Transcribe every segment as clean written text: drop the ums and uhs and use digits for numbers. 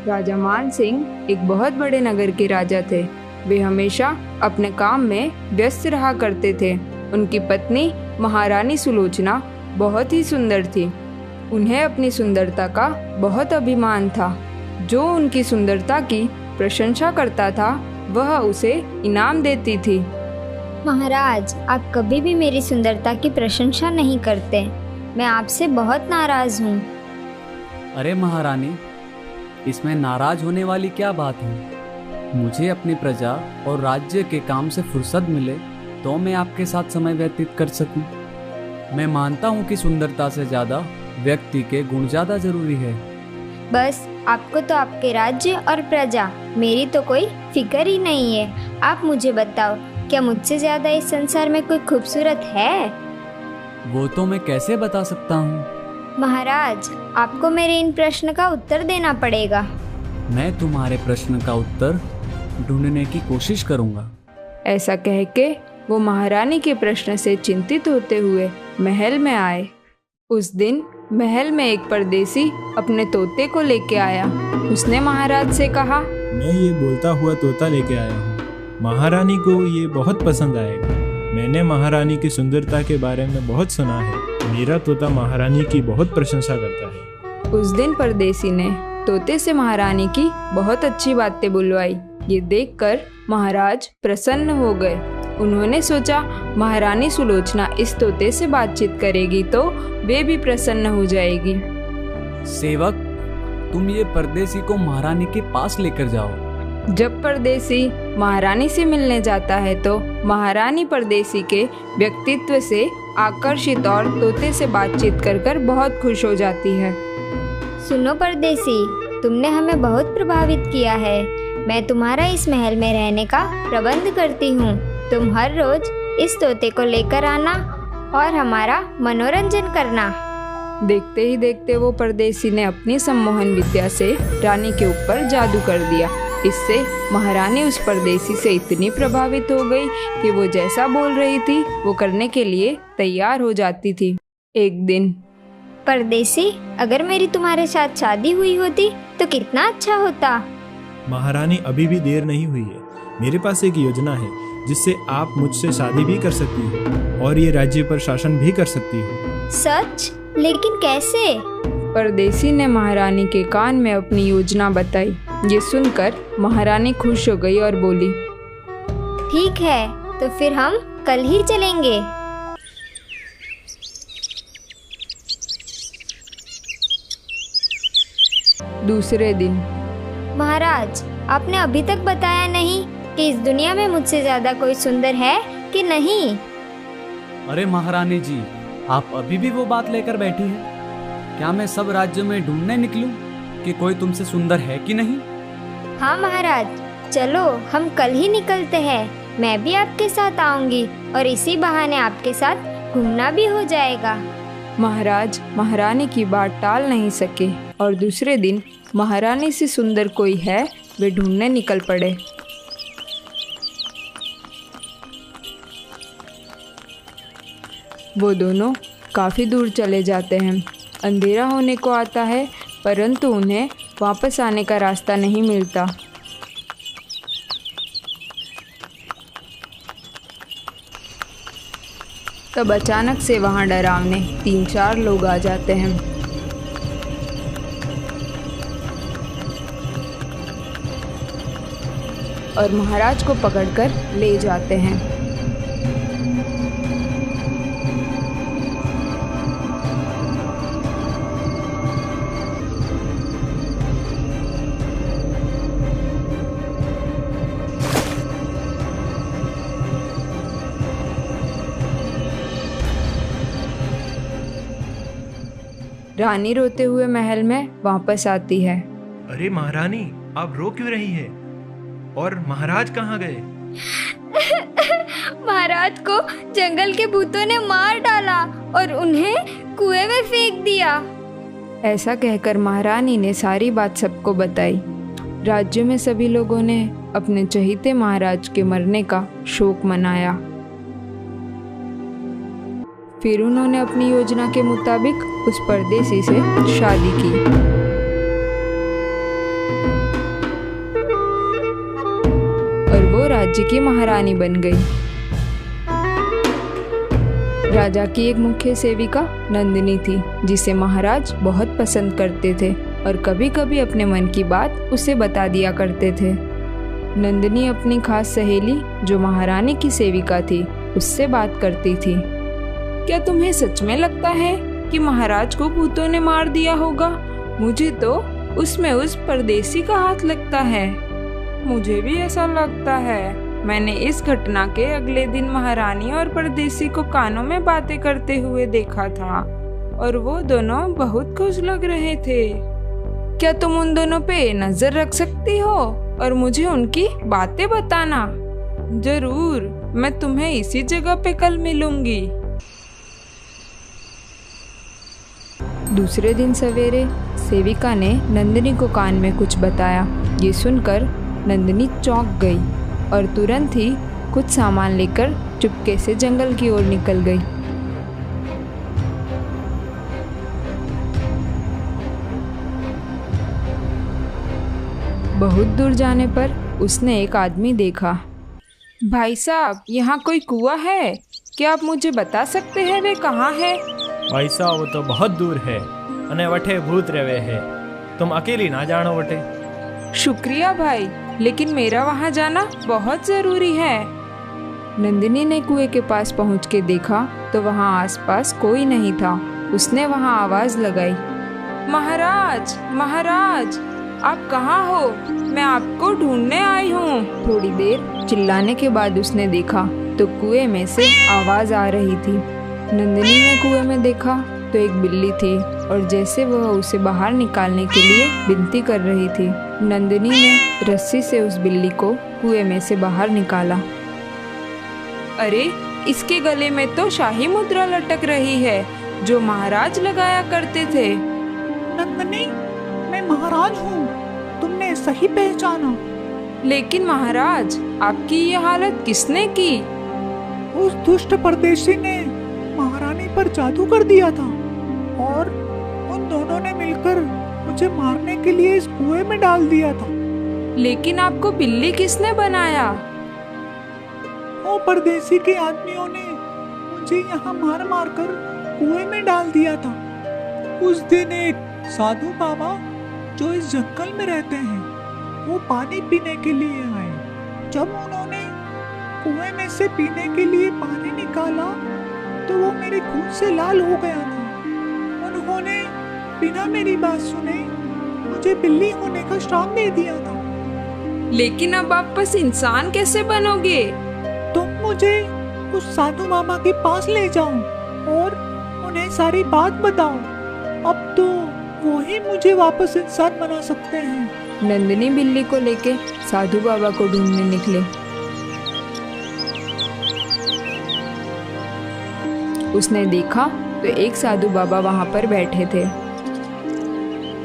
राजा मान सिंह एक बहुत बड़े नगर के राजा थे। वे हमेशा अपने काम में व्यस्त रहा करते थे। उनकी पत्नी महारानी सुलोचना बहुत ही सुंदर थी। उन्हें अपनी सुंदरता का बहुत अभिमान था। जो उनकी सुंदरता की प्रशंसा करता था वह उसे इनाम देती थी। महाराज, आप कभी भी मेरी सुंदरता की प्रशंसा नहीं करते। मैं आपसे बहुत नाराज हूँ। अरे महारानी, इसमें नाराज होने वाली क्या बात है? मुझे अपनी प्रजा और राज्य के काम से फुर्सत मिले तो मैं आपके साथ समय व्यतीत कर सकूं। मैं मानता हूं कि सुंदरता से ज्यादा व्यक्ति के गुण ज्यादा जरूरी है। बस आपको तो आपके राज्य और प्रजा, मेरी तो कोई फिक्र ही नहीं है। आप मुझे बताओ, क्या मुझसे ज्यादा इस संसार में कोई खूबसूरत है? वो तो मैं कैसे बता सकता हूँ? महाराज, आपको मेरे इन प्रश्न का उत्तर देना पड़ेगा। मैं तुम्हारे प्रश्न का उत्तर ढूंढने की कोशिश करूंगा। ऐसा कह के वो महारानी के प्रश्न से चिंतित होते हुए महल में आए। उस दिन महल में एक परदेसी अपने तोते को लेके आया। उसने महाराज से कहा, मैं ये बोलता हुआ तोता लेके आया हूँ। महारानी को ये बहुत पसंद आएगा। मैंने महारानी की सुंदरता के बारे में बहुत सुना है। मेरा तोता महारानी की बहुत प्रशंसा करता है। उस दिन परदेसी ने तोते से महारानी की बहुत अच्छी बातें बुलवाई। ये देखकर महाराज प्रसन्न हो गए। उन्होंने सोचा महारानी सुलोचना इस तोते से बातचीत करेगी तो वे भी प्रसन्न हो जाएगी। सेवक, तुम ये परदेसी को महारानी के पास लेकर जाओ। जब परदेसी महारानी से मिलने जाता है तो महारानी परदेसी के व्यक्तित्व से आकर्षित और तोते से बातचीत कर बहुत खुश हो जाती है। सुनो परदेसी, तुमने हमें बहुत प्रभावित किया है। मैं तुम्हारा इस महल में रहने का प्रबंध करती हूँ। तुम हर रोज इस तोते को लेकर आना और हमारा मनोरंजन करना। देखते ही देखते वो परदेसी ने अपनी सम्मोहन विद्या से रानी के ऊपर जादू कर दिया। इससे महारानी उस परदेसी से इतनी प्रभावित हो गई कि वो जैसा बोल रही थी वो करने के लिए तैयार हो जाती थी। एक दिन, परदेसी, अगर मेरी तुम्हारे साथ शादी हुई होती तो कितना अच्छा होता। महारानी, अभी भी देर नहीं हुई है। मेरे पास एक योजना है जिससे आप मुझसे शादी भी कर सकती हो और ये राज्य पर शासन भी कर सकती हो। सच? लेकिन कैसे? परदेसी ने महारानी के कान में अपनी योजना बताई। ये सुनकर महारानी खुश हो गई और बोली, ठीक है, तो फिर हम कल ही चलेंगे। दूसरे दिन, महाराज, आपने अभी तक बताया नहीं कि इस दुनिया में मुझसे ज्यादा कोई सुंदर है कि नहीं। अरे महारानी जी, आप अभी भी वो बात लेकर बैठी हैं? क्या मैं सब राज्यों में ढूंढने निकलूं कि कोई तुमसे सुंदर है कि नहीं? हाँ महाराज, चलो हम कल ही निकलते हैं। मैं भी आपके साथ आऊंगी और इसी बहाने आपके साथ घूमना भी हो जाएगा। महाराज महारानी की बात टाल नहीं सके और दूसरे दिन महारानी से सुंदर कोई है वे ढूंढने निकल पड़े। वो दोनों काफ़ी दूर चले जाते हैं। अंधेरा होने को आता है परंतु उन्हें वापस आने का रास्ता नहीं मिलता। तब अचानक से वहाँ डरावने 3-4 लोग आ जाते हैं। और महाराज को पकड़कर ले जाते हैं। रानी रोते हुए महल में वापस आती है। अरे महारानी, आप रो क्यों रही है? और महाराज कहाँ गए? महाराज को जंगल के भूतों ने मार डाला और उन्हें कुएं में फेंक दिया। ऐसा कहकर महारानी ने सारी बात सबको बताई। राज्य में सभी लोगों ने अपने चहीते महाराज के मरने का शोक मनाया। फिर उन्होंने अपनी योजना के मुताबिक उस परदेसी से शादी की। राज्य की महारानी बन गई। राजा की एक मुख्य सेविका नंदिनी थी, जिसे महाराज बहुत पसंद करते थे और कभी कभी अपने मन की बात उसे बता दिया करते थे। नंदिनी अपनी खास सहेली जो महारानी की सेविका थी उससे बात करती थी। क्या तुम्हें सच में लगता है कि महाराज को भूतों ने मार दिया होगा? मुझे तो उसमें उस परदेसी का हाथ लगता है। मुझे भी ऐसा लगता है। मैंने इस घटना के अगले दिन महारानी और परदेसी को कानों में बातें करते हुए देखा था और वो दोनों बहुत खुश लग रहे थे। क्या तुम उन दोनों पे नजर रख सकती हो और मुझे उनकी बातें बताना? जरूर, मैं तुम्हें इसी जगह पे कल मिलूंगी। दूसरे दिन सवेरे सेविका ने नंदिनी को कान में कुछ बताया। ये सुनकर नंदिनी चौंक गई और तुरंत ही कुछ सामान लेकर चुपके से जंगल की ओर निकल गई। बहुत दूर जाने पर उसने एक आदमी देखा। भाई साहब, यहाँ कोई कुआं है? क्या आप मुझे बता सकते हैं वे कहाँ है? भाई साहब, वो तो बहुत दूर है अने वठे भूत रहे है। तुम अकेली ना जानो वटे। शुक्रिया भाई, लेकिन मेरा वहाँ जाना बहुत जरूरी है। नंदिनी ने कुएं के पास पहुँच के देखा तो वहाँ आसपास कोई नहीं था। उसने वहाँ आवाज लगाई, महाराज, महाराज, आप कहाँ हो? मैं आपको ढूंढने आई हूँ। थोड़ी देर चिल्लाने के बाद उसने देखा तो कुएं में से आवाज आ रही थी। नंदिनी ने कुएं में देखा तो एक बिल्ली थी और जैसे वह उसे बाहर निकालने के लिए विनती कर रही थी। नंदिनी ने रस्सी से उस बिल्ली को कुएं में से बाहर निकाला। अरे, इसके गले में तो शाही मुद्रा लटक रही है जो महाराज लगाया करते थे। नंदिनी, मैं महाराज हूँ, तुमने सही पहचाना। लेकिन महाराज, आपकी ये हालत किसने की? उस दुष्ट परदेशी ने महारानी पर जादू कर दिया था और उन दोनों ने मिलकर मुझे मारने के लिए इस कुएं में डाल दिया था। लेकिन आपको बिल्ली किसने बनाया? वो परदेसी के आदमियों ने मुझे यहाँ मार मार कर कुएं में डाल दिया था। उस दिन एक साधु बाबा जो इस जंगल में रहते हैं, वो पानी पीने के लिए आए। जब उन्होंने कुएं में से पीने के लिए पानी निकाला तो वो मेरे खून से लाल हो गया था। उन्होंने बिना मेरी बात सुने मुझे बिल्ली होने का श्राप दे दिया था। लेकिन अब आप बस इंसान कैसे बनोगे? तुम मुझे उस साधु बाबा के पास ले जाओ और उन्हें सारी बात बताओ। अब तो वो ही मुझे वापस इंसान बना सकते हैं। नंदिनी बिल्ली को लेके साधु बाबा को ढूंढने निकले। उसने देखा तो एक साधु बाबा वहाँ पर बैठे थे।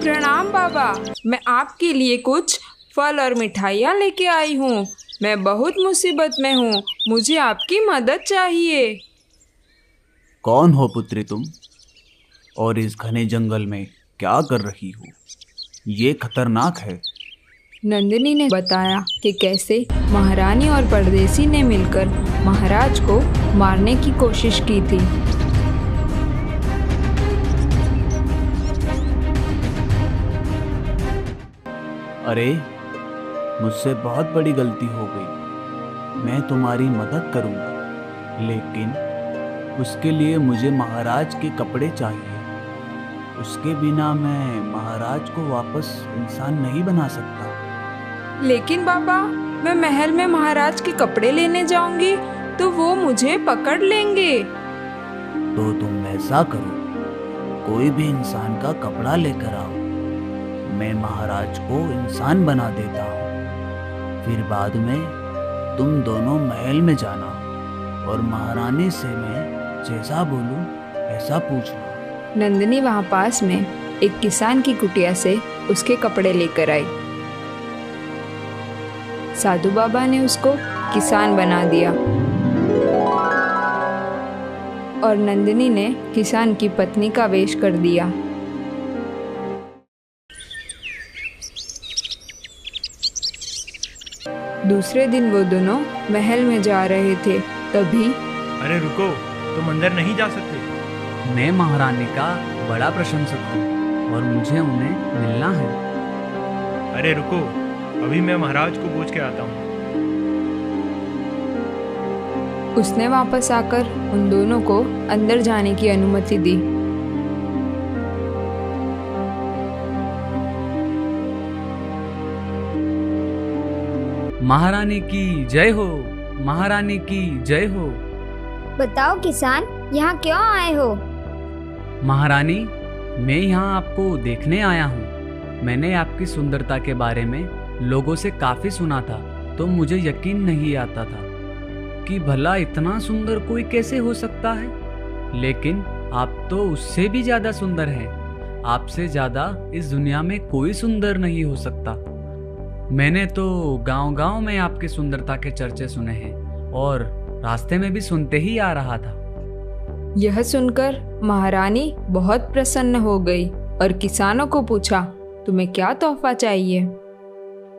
प्रणाम बाबा, मैं आपके लिए कुछ फल और मिठाइयाँ लेके आई हूँ। मैं बहुत मुसीबत में हूँ, मुझे आपकी मदद चाहिए। कौन हो पुत्री तुम? और इस घने जंगल में क्या कर रही हो? ये खतरनाक है। नंदिनी ने बताया कि कैसे महारानी और परदेसी ने मिलकर महाराज को मारने की कोशिश की थी। अरे, मुझसे बहुत बड़ी गलती हो गई। मैं तुम्हारी मदद करूंगा, लेकिन उसके लिए मुझे महाराज के कपड़े चाहिए। उसके बिना मैं महाराज को वापस इंसान नहीं बना सकता। लेकिन बाबा, मैं महल में महाराज के कपड़े लेने जाऊंगी तो वो मुझे पकड़ लेंगे। तो तुम ऐसा करो, कोई भी इंसान का कपड़ा लेकर आओ। मैं महाराज को इंसान बना देता हूँ। फिर बाद में तुम दोनों महल में जाना और महारानी से मैं जैसा बोलूं ऐसा पूछना। नंदिनी वहाँ पास में एक किसान की कुटिया से उसके कपड़े लेकर आई। साधु बाबा ने उसको किसान बना दिया और नंदिनी ने किसान की पत्नी का वेश कर दिया। दूसरे दिन वो दोनों महल में जा रहे थे। तभी अरे रुको, तुम अंदर नहीं जा सकते। मैं महारानी का बड़ा प्रशंसक हूँ और मुझे उन्हें मिलना है। अरे रुको, अभी मैं महाराज को पूछ के आता हूँ। उसने वापस आकर उन दोनों को अंदर जाने की अनुमति दी। महारानी की जय हो, महारानी की जय हो। बताओ किसान, यहाँ क्यों आए हो? महारानी, मैं यहाँ आपको देखने आया हूँ। मैंने आपकी सुंदरता के बारे में लोगों से काफी सुना था, तो मुझे यकीन नहीं आता था कि भला इतना सुंदर कोई कैसे हो सकता है। लेकिन आप तो उससे भी ज्यादा सुंदर हैं। आपसे ज्यादा इस दुनिया में कोई सुंदर नहीं हो सकता। मैंने तो गांव-गांव में आपकी सुंदरता के चर्चे सुने हैं और रास्ते में भी सुनते ही आ रहा था। यह सुनकर महारानी बहुत प्रसन्न हो गई और किसानों को पूछा, तुम्हें क्या तोहफा चाहिए?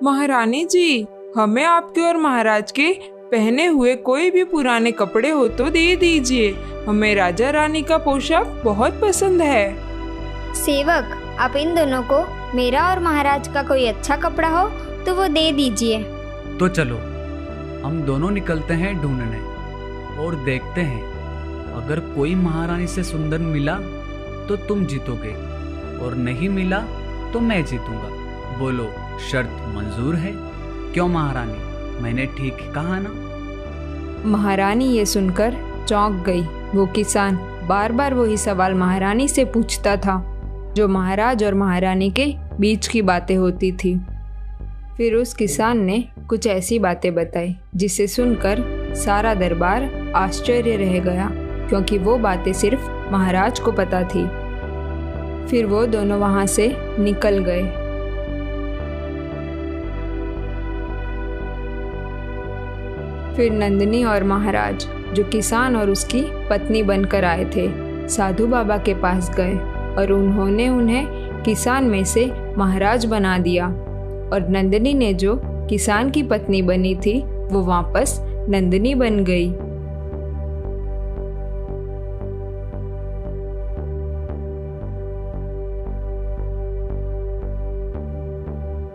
महारानी जी, हमें आपके और महाराज के पहने हुए कोई भी पुराने कपड़े हो तो दे दीजिए। हमें राजा रानी का पोशाक बहुत पसंद है। सेवक, आप इन दोनों को मेरा और महाराज का कोई अच्छा कपड़ा हो तो वो दे दीजिए। तो चलो, हम दोनों निकलते हैं ढूंढने और देखते हैं। अगर कोई महारानी से सुंदर मिला तो तुम जीतोगे और नहीं मिला तो मैं जीतूंगा। बोलो, शर्त मंजूर है? क्यों महारानी, मैंने ठीक कहा ना? महारानी ये सुनकर चौंक गई। वो किसान बार बार वही सवाल महारानी से पूछता था जो महाराज और महारानी के बीच की बातें होती थी। फिर उस किसान ने कुछ ऐसी बातें बताई जिसे सुनकर सारा दरबार आश्चर्य रह गया, क्योंकि वो बातें सिर्फ महाराज को पता थी। फिर वो दोनों वहां से निकल गए। फिर नंदिनी और महाराज, जो किसान और उसकी पत्नी बनकर आए थे, साधु बाबा के पास गए और उन्होंने उन्हें किसान में से महाराज बना दिया। और नंदिनी ने जो किसान की पत्नी बनी थी वो वापस नंदिनी बन गई।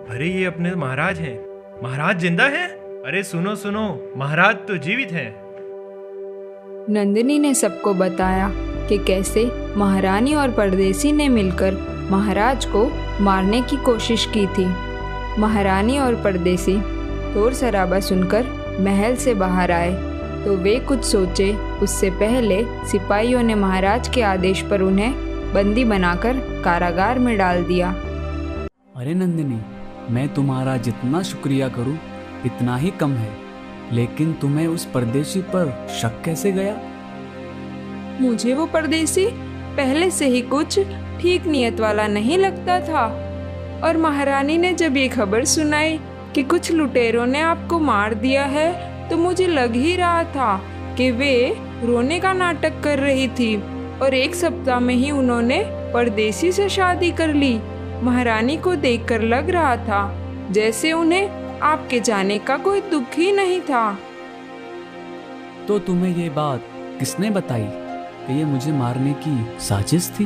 अरे ये अपने महाराज हैं। महाराज जिंदा हैं? अरे सुनो सुनो, महाराज तो जीवित हैं। नंदिनी ने सबको बताया कि कैसे महारानी और परदेसी ने मिलकर महाराज को मारने की कोशिश की थी। महारानी और परदेसी शोर शराबा सुनकर महल से बाहर आए तो वे कुछ सोचे उससे पहले सिपाहियों ने महाराज के आदेश पर उन्हें बंदी बनाकर कारागार में डाल दिया। अरे नंदिनी, मैं तुम्हारा जितना शुक्रिया करूं इतना ही कम है। लेकिन तुम्हें उस परदेसी पर शक कैसे गया? मुझे वो परदेसी पहले से ही कुछ ठीक नियत वाला नहीं लगता था, और महारानी ने जब ये खबर सुनाई कि कुछ लुटेरों ने आपको मार दिया है तो मुझे लग ही रहा था कि वे रोने का नाटक कर रही थी, और एक सप्ताह में ही उन्होंने परदेसी से शादी कर ली। महारानी को देखकर लग रहा था जैसे उन्हें आपके जाने का कोई दुख ही नहीं था। तो तुम्हें ये बात किसने बताई कि ये मुझे मारने की साजिश थी?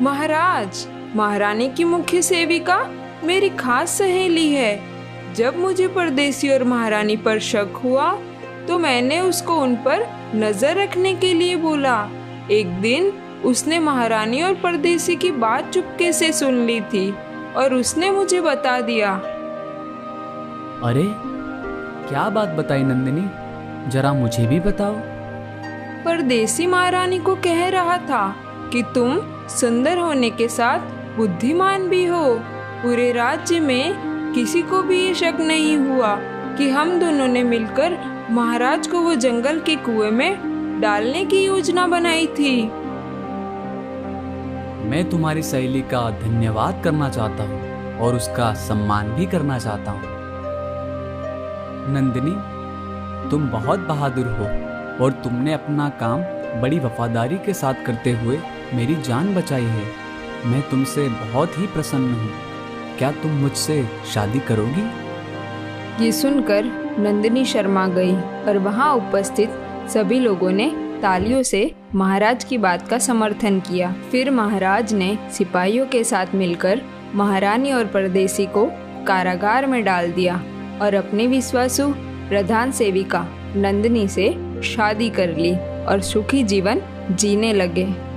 महाराज, महारानी की मुख्य सेविका मेरी खास सहेली है। जब मुझे परदेसी और महारानी पर शक हुआ तो मैंने उसको उन पर नजर रखने के लिए बोला। एक दिन उसने महारानी और परदेसी की बात चुपके से सुन ली थी और उसने मुझे बता दिया। अरे क्या बात बताई नंदिनी, जरा मुझे भी बताओ। परदेसी महारानी को कह रहा था कि तुम सुंदर होने के साथ बुद्धिमान भी हो। पूरे राज्य में किसी को भी ये शक नहीं हुआ कि हम दोनों ने मिलकर महाराज को वो जंगल के कुएं में डालने की योजना बनाई थी। मैं तुम्हारी सहेली का धन्यवाद करना चाहता हूँ और उसका सम्मान भी करना चाहता हूँ। नंदिनी, तुम बहुत बहादुर हो और तुमने अपना काम बड़ी वफादारी के साथ करते हुए मेरी जान बचाई है। मैं तुमसे बहुत ही प्रसन्न हूँ। क्या तुम मुझसे शादी करोगी? ये सुनकर नंदिनी शर्मा गई और वहाँ उपस्थित सभी लोगों ने तालियों से महाराज की बात का समर्थन किया। फिर महाराज ने सिपाहियों के साथ मिलकर महारानी और परदेसी को कारागार में डाल दिया और अपने विश्वासु प्रधान सेविका नंदिनी से शादी कर ली और सुखी जीवन जीने लगे।